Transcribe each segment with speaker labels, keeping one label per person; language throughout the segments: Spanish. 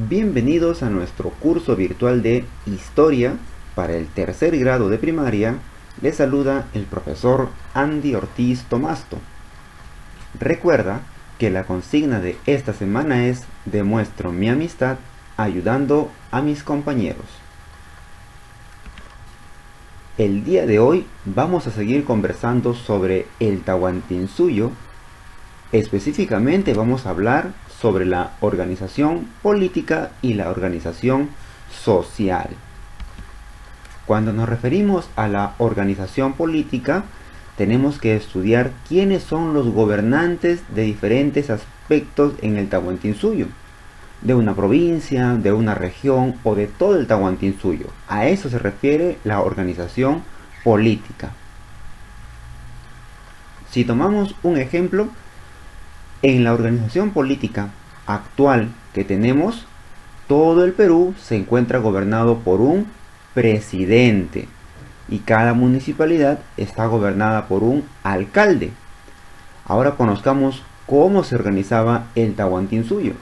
Speaker 1: Bienvenidos a nuestro curso virtual de Historia para el tercer grado de primaria. Les saluda el profesor Andy Ortiz Tomasto. Recuerda que la consigna de esta semana es: demuestro mi amistad ayudando a mis compañeros. El día de hoy vamos a seguir conversando sobre el Tahuantinsuyo. Específicamente vamos a hablar sobre la organización política y la organización social. Cuando nos referimos a la organización política, tenemos que estudiar quiénes son los gobernantes de diferentes aspectos en el Tahuantinsuyo, de una provincia, de una región o de todo el Tahuantinsuyo. A eso se refiere la organización política. Si tomamos un ejemplo, en la organización política actual que tenemos, todo el Perú se encuentra gobernado por un presidente y cada municipalidad está gobernada por un alcalde. Ahora conozcamos cómo se organizaba el Tahuantinsuyo.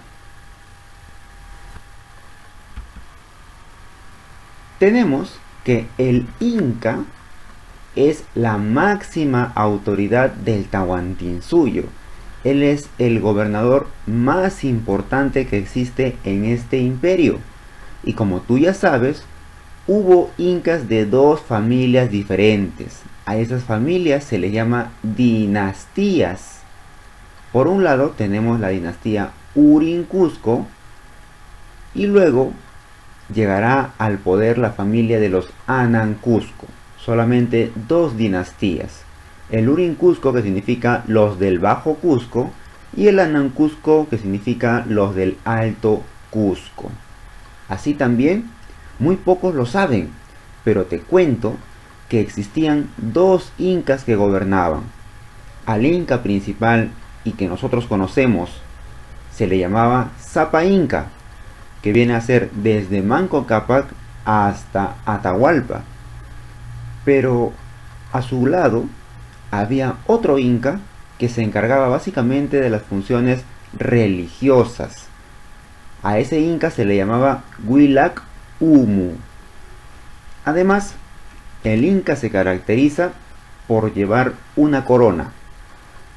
Speaker 1: Tenemos que el Inca es la máxima autoridad del Tahuantinsuyo. Él es el gobernador más importante que existe en este imperio. Y como tú ya sabes, hubo incas de dos familias diferentes. A esas familias se les llama dinastías. Por un lado tenemos la dinastía Urin-Cusco y luego llegará al poder la familia de los Anan-Cusco. Solamente dos dinastías. El Urin-Cusco, que significa los del Bajo Cusco, y el Anan-Cusco, que significa los del Alto Cusco. Así también, muy pocos lo saben, pero te cuento que existían dos incas que gobernaban. Al inca principal, y que nosotros conocemos, se le llamaba Sapa Inca, que viene a ser desde Manco Cápac hasta Atahualpa. Pero a su lado había otro inca que se encargaba básicamente de las funciones religiosas. A ese inca se le llamaba Huilac Humu. Además, el inca se caracteriza por llevar una corona.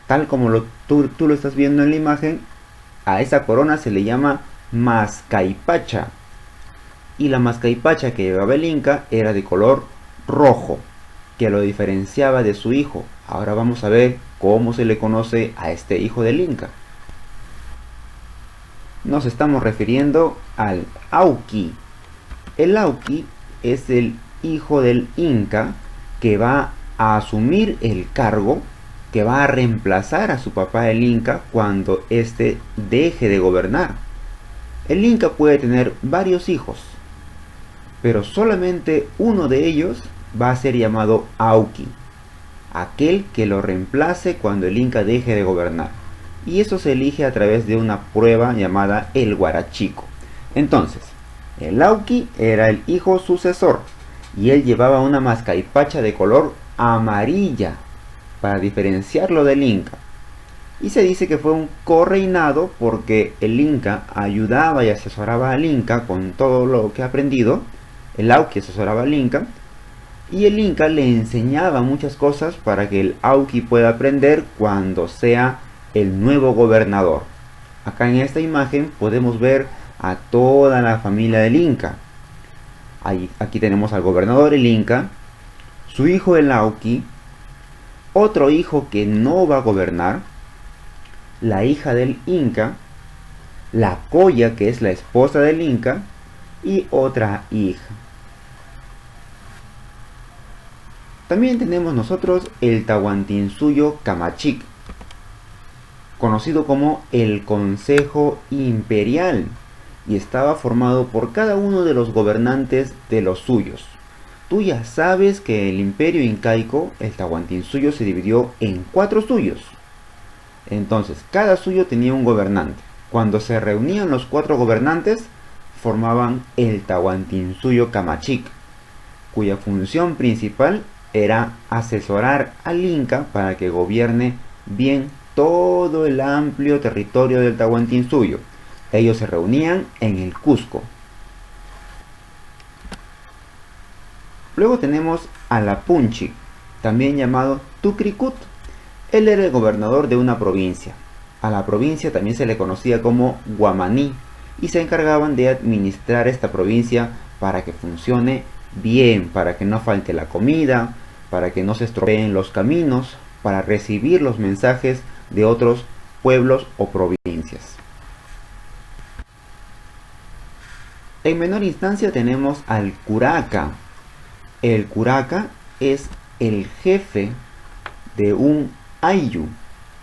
Speaker 1: Tal como tú lo estás viendo en la imagen, a esa corona se le llama mascaipacha. Y la mascaipacha que llevaba el inca era de color rojo, que lo diferenciaba de su hijo. Ahora vamos a ver cómo se le conoce a este hijo del Inca. Nos estamos refiriendo al Auqui. El Auqui es el hijo del Inca que va a asumir el cargo, que va a reemplazar a su papá el Inca cuando éste deje de gobernar. El Inca puede tener varios hijos, pero solamente uno de ellos va a ser llamado Auqui, aquel que lo reemplace cuando el Inca deje de gobernar. Y eso se elige a través de una prueba llamada el Huarachico. Entonces, el Auqui era el hijo sucesor y él llevaba una mascaipacha de color amarilla para diferenciarlo del Inca. Y se dice que fue un correinado porque el Inca ayudaba y asesoraba al Inca con todo lo que ha aprendido. El Auqui asesoraba al Inca y el Inca le enseñaba muchas cosas para que el Auqui pueda aprender cuando sea el nuevo gobernador. Acá en esta imagen podemos ver a toda la familia del Inca. Aquí tenemos al gobernador el Inca, su hijo el Auqui, otro hijo que no va a gobernar, la hija del Inca, la Colla, que es la esposa del Inca, y otra hija. También tenemos nosotros el Tahuantinsuyo Camachic, conocido como el Consejo Imperial, y estaba formado por cada uno de los gobernantes de los suyos. Tú ya sabes que el imperio incaico, el Tahuantinsuyo, se dividió en 4 suyos. Entonces, cada suyo tenía un gobernante. Cuando se reunían los 4 gobernantes, formaban el Tahuantinsuyo Camachic, cuya función principal era asesorar al Inca para que gobierne bien todo el amplio territorio del Tahuantinsuyo. Ellos se reunían en el Cusco. Luego tenemos a Lapunchi, también llamado Tucricut. Él era el gobernador de una provincia. A la provincia también se le conocía como Guamaní y se encargaban de administrar esta provincia para que funcione bien, para que no falte la comida, para que no se estropeen los caminos, para recibir los mensajes de otros pueblos o provincias. En menor instancia tenemos al curaca. El curaca es el jefe de un ayllu.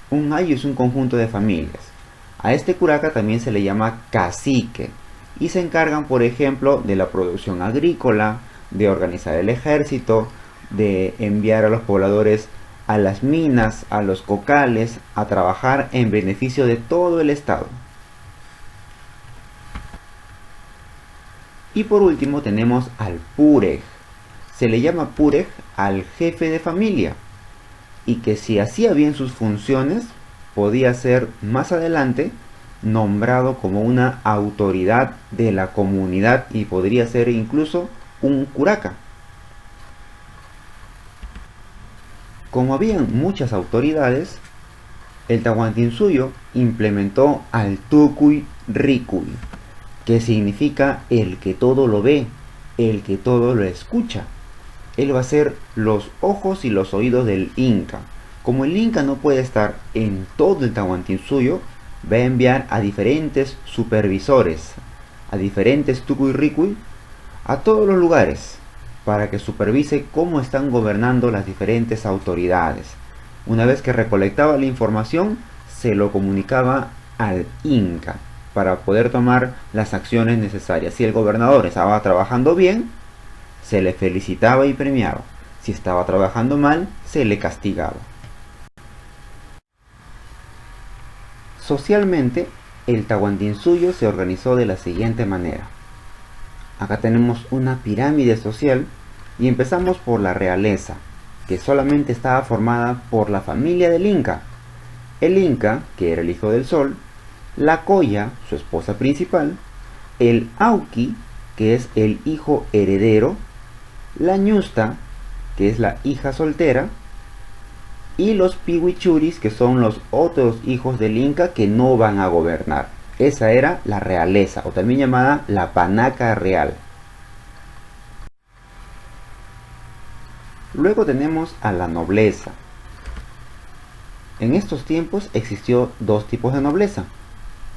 Speaker 1: Un ayllu es un conjunto de familias. A este curaca también se le llama cacique y se encargan, por ejemplo, de la producción agrícola, de organizar el ejército, de enviar a los pobladores a las minas, a los cocales, a trabajar en beneficio de todo el estado. Y por último tenemos al purej. Se le llama purej al jefe de familia y que si hacía bien sus funciones podía ser más adelante nombrado como una autoridad de la comunidad y podría ser incluso un curaca. Como habían muchas autoridades, el Tahuantinsuyo implementó al Tukuy Rikuy, que significa el que todo lo ve, el que todo lo escucha. Él va a ser los ojos y los oídos del Inca. Como el Inca no puede estar en todo el Tahuantinsuyo, va a enviar a diferentes supervisores, a diferentes Tukuy Rikuy, a todos los lugares, para que supervise cómo están gobernando las diferentes autoridades. Una vez que recolectaba la información, se lo comunicaba al Inca, para poder tomar las acciones necesarias. Si el gobernador estaba trabajando bien, se le felicitaba y premiaba. Si estaba trabajando mal, se le castigaba. Socialmente, el Tahuantinsuyo se organizó de la siguiente manera. Acá tenemos una pirámide social y empezamos por la realeza, que solamente estaba formada por la familia del Inca. El Inca, que era el hijo del sol, la Coya, su esposa principal, el Auqui, que es el hijo heredero, la Ñusta, que es la hija soltera, y los Pihuichuris, que son los otros hijos del Inca que no van a gobernar. Esa era la realeza, o también llamada la panaca real. Luego tenemos a la nobleza. En estos tiempos existió dos tipos de nobleza.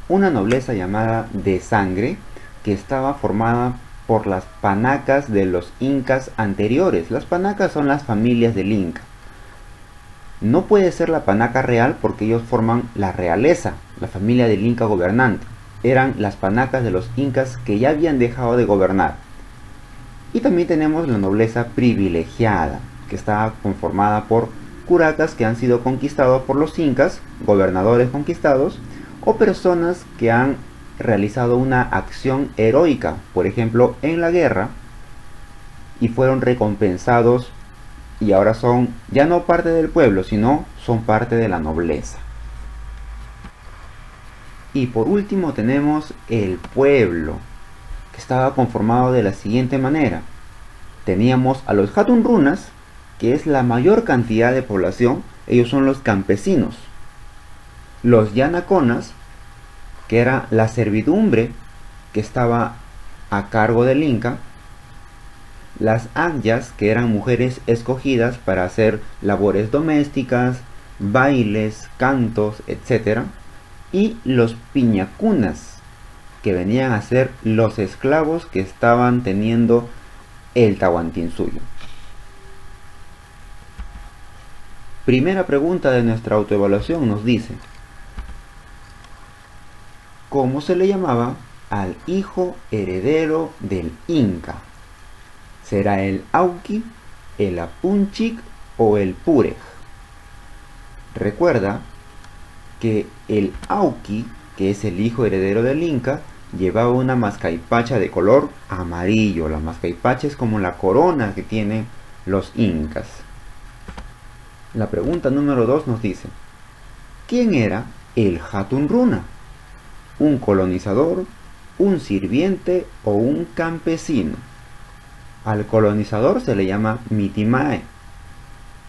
Speaker 1: Una nobleza llamada de sangre, que estaba formada por las panacas de los incas anteriores. Las panacas son las familias del Inca. No puede ser la panaca real porque ellos forman la realeza, la familia del Inca gobernante. Eran las panacas de los incas que ya habían dejado de gobernar. Y también tenemos la nobleza privilegiada, que está conformada por curacas que han sido conquistados por los incas, gobernadores conquistados, o personas que han realizado una acción heroica, por ejemplo en la guerra, y fueron recompensados y ahora son ya no parte del pueblo, sino son parte de la nobleza. Y por último tenemos el pueblo, que estaba conformado de la siguiente manera. Teníamos a los Hatunrunas, que es la mayor cantidad de población, ellos son los campesinos. Los Yanaconas, que era la servidumbre que estaba a cargo del Inca. Las Agyas, que eran mujeres escogidas para hacer labores domésticas, bailes, cantos, etc. Y los Piñacunas, que venían a ser los esclavos que estaban teniendo el Tahuantinsuyo. Primera pregunta de nuestra autoevaluación nos dice: ¿cómo se le llamaba al hijo heredero del Inca? ¿Será el Auqui, el Apunchic o el Purej? Recuerda que el Auqui, que es el hijo heredero del Inca, llevaba una mascaipacha de color amarillo. La mascaipacha es como la corona que tienen los incas. La pregunta número 2 nos dice: ¿quién era el Hatunruna? ¿Un colonizador, un sirviente o un campesino? Al colonizador se le llama Mitimae.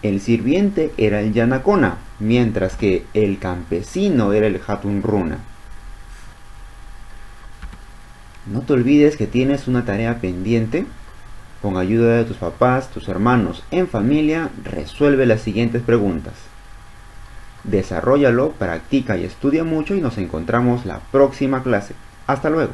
Speaker 1: El sirviente era el Yanacona, mientras que el campesino era el Hatunruna. No te olvides que tienes una tarea pendiente. Con ayuda de tus papás, tus hermanos, en familia, resuelve las siguientes preguntas. Desarróllalo, practica y estudia mucho y nos encontramos la próxima clase. Hasta luego.